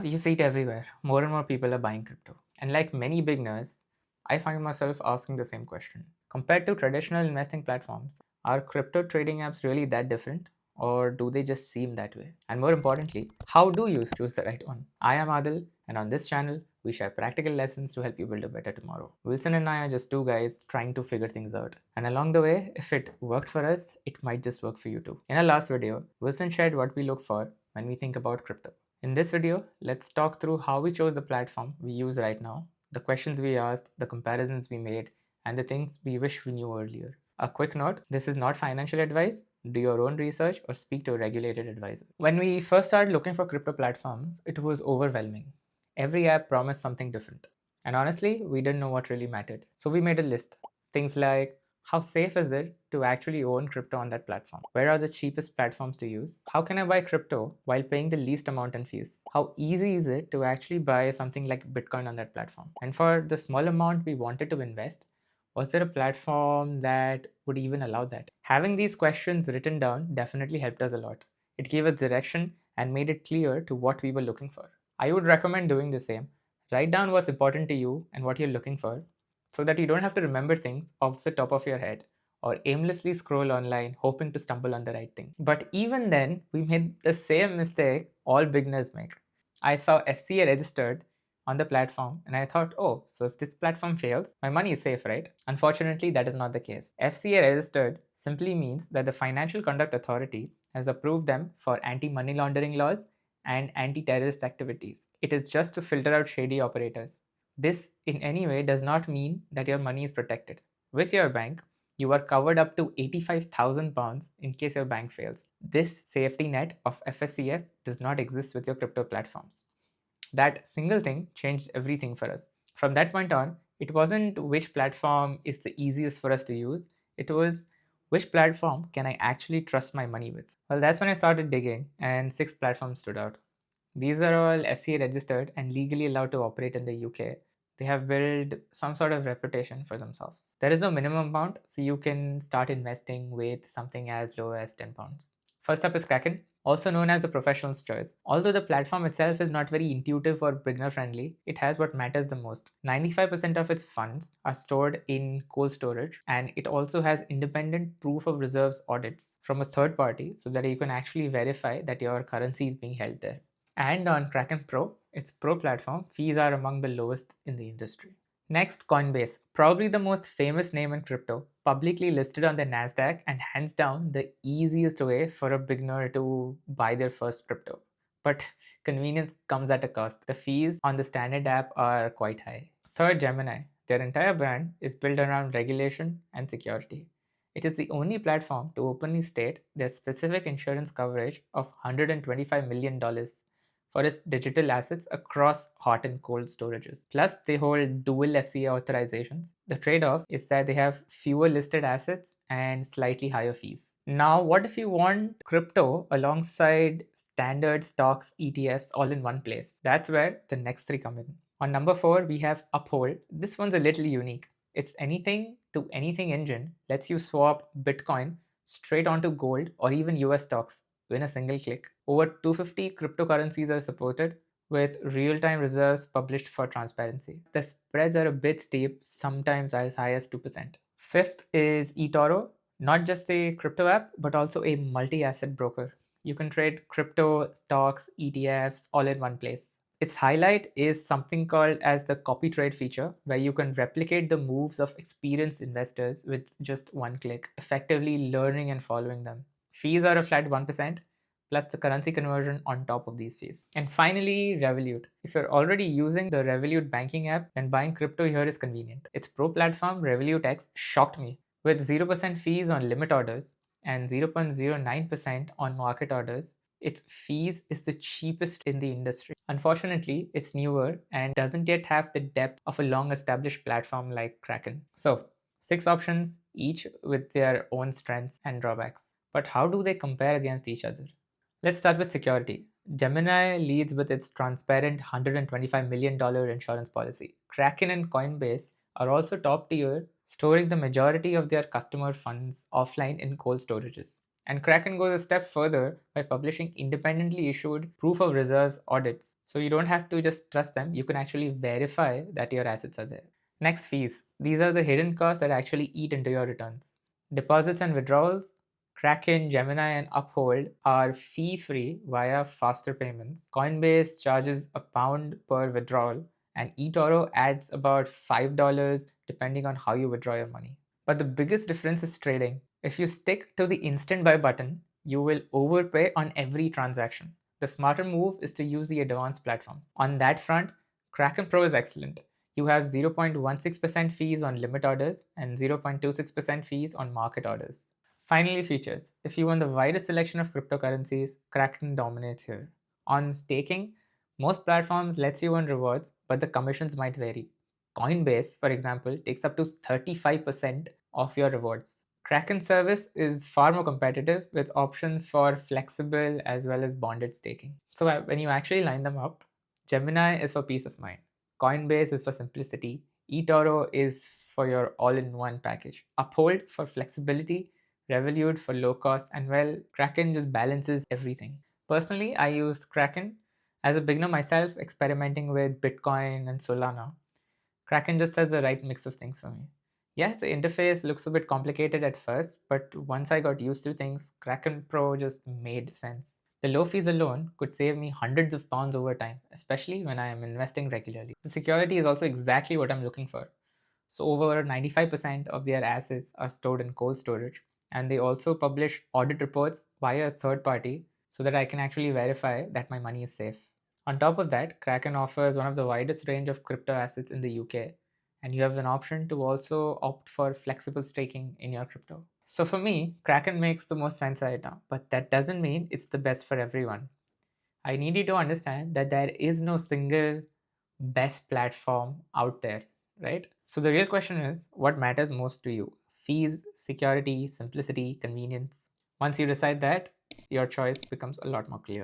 You see it everywhere. More and more people are buying crypto. And like many beginners, I find myself asking the same question. Compared to traditional investing platforms, are crypto trading apps really that different? Or do they just seem that way? And more importantly, how do you choose the right one? I am Adil, and on this channel, we share practical lessons to help you build a better tomorrow. Wilson and I are just two guys trying to figure things out. And along the way, if it worked for us, it might just work for you too. In our last video, Wilson shared what we look for when we think about crypto. In this video, let's talk through how we chose the platform we use right now, the questions we asked, the comparisons we made, and the things we wish we knew earlier. A quick note, this is not financial advice. Do your own research or speak to a regulated advisor. When we first started looking for crypto platforms, it was overwhelming. Every app promised something different. And honestly, we didn't know what really mattered. So we made a list. Things like how safe is it to actually own crypto on that platform? Where are the cheapest platforms to use? How can I buy crypto while paying the least amount in fees? How easy is it to actually buy something like Bitcoin on that platform? And for the small amount we wanted to invest, was there a platform that would even allow that? Having these questions written down definitely helped us a lot. It gave us direction and made it clear to what we were looking for. I would recommend doing the same. Write down what's important to you and what you're looking for so that you don't have to remember things off the top of your head or aimlessly scroll online hoping to stumble on the right thing. But even then, we made the same mistake all beginners make. I saw FCA Registered on the platform and I thought, oh, so if this platform fails, my money is safe, right? Unfortunately, that is not the case. FCA Registered simply means that the Financial Conduct Authority has approved them for anti-money laundering laws and anti-terrorist activities. It is just to filter out shady operators. This in any way does not mean that your money is protected. With your bank, you are covered up to £85,000 in case your bank fails. This safety net of FSCS does not exist with your crypto platforms. That single thing changed everything for us. From that point on, it wasn't which platform is the easiest for us to use, it was which platform can I actually trust my money with. Well, that's when I started digging, and 6 platforms stood out. These are all FCA registered and legally allowed to operate in the UK. They have built some sort of reputation for themselves. There is no minimum amount, so you can start investing with something as low as £10. First up is Kraken, also known as the professional's choice. Although the platform itself is not very intuitive or beginner friendly, it has what matters the most. 95% of its funds are stored in cold storage, and it also has independent proof of reserves audits from a third party so that you can actually verify that your currency is being held there. And on Kraken Pro, its Pro platform, fees are among the lowest in the industry. Next, Coinbase, probably the most famous name in crypto, publicly listed on the Nasdaq and hands down the easiest way for a beginner to buy their first crypto. But convenience comes at a cost. The fees on the standard app are quite high. Third, Gemini. Their entire brand is built around regulation and security. It is the only platform to openly state their specific insurance coverage of $125 million for its digital assets across hot and cold storages. Plus, they hold dual FCA authorizations. The trade off is that they have fewer listed assets and slightly higher fees. Now, what if you want crypto alongside standard stocks, ETFs all in one place? That's where the next 3 come in. On number 4, we have Uphold. This one's a little unique. Its anything to anything engine lets you swap Bitcoin straight onto gold or even US stocks in a single click. Over 250 cryptocurrencies are supported with real-time reserves published for transparency. The spreads are a bit steep, sometimes as high as 2%. Fifth is eToro, not just a crypto app, but also a multi-asset broker. You can trade crypto, stocks, ETFs all in one place. Its highlight is something called as the copy trade feature, where you can replicate the moves of experienced investors with just one click, effectively learning and following them. Fees are a flat 1%, plus the currency conversion on top of these fees. And finally, Revolut. If you're already using the Revolut banking app, then buying crypto here is convenient. Its pro platform, Revolut X, shocked me. With 0% fees on limit orders and 0.09% on market orders, its fees is the cheapest in the industry. Unfortunately, it's newer and doesn't yet have the depth of a long established platform like Kraken. So, 6 options, each with their own strengths and drawbacks. But how do they compare against each other? Let's start with security. Gemini leads with its transparent $125 million insurance policy. Kraken and Coinbase are also top tier, storing the majority of their customer funds offline in cold storages. And Kraken goes a step further by publishing independently issued proof of reserves audits. So you don't have to just trust them, you can actually verify that your assets are there. Next, fees. These are the hidden costs that actually eat into your returns. Deposits and withdrawals. Kraken, Gemini, and Uphold are fee free via faster payments. Coinbase charges £1 per withdrawal, and eToro adds about $5 depending on how you withdraw your money. But the biggest difference is trading. If you stick to the instant buy button, you will overpay on every transaction. The smarter move is to use the advanced platforms. On that front, Kraken Pro is excellent. You have 0.16% fees on limit orders and 0.26% fees on market orders. Finally, features. If you want the widest selection of cryptocurrencies, Kraken dominates here. On staking, most platforms lets you earn rewards, but the commissions might vary. Coinbase, for example, takes up to 35% of your rewards. Kraken service is far more competitive with options for flexible as well as bonded staking. So when you actually line them up, Gemini is for peace of mind. Coinbase is for simplicity. eToro is for your all-in-one package. Uphold for flexibility. Revolut for low cost. And well, Kraken just balances everything. Personally, I use Kraken as a beginner myself, experimenting with Bitcoin and Solana. Kraken just has the right mix of things for me. Yes, the interface looks a bit complicated at first, but once I got used to things, Kraken Pro just made sense. The low fees alone could save me hundreds of pounds over time, especially when I am investing regularly. The security is also exactly what I'm looking for. So over 95% of their assets are stored in cold storage, and they also publish audit reports via a third party so that I can actually verify that my money is safe. On top of that, Kraken offers one of the widest range of crypto assets in the UK, and you have an option to also opt for flexible staking in your crypto. So for me, Kraken makes the most sense right now, but that doesn't mean it's the best for everyone. I need you to understand that there is no single best platform out there, right? So the real question is, what matters most to you? Fees, security, simplicity, convenience. Once you decide that, your choice becomes a lot more clear.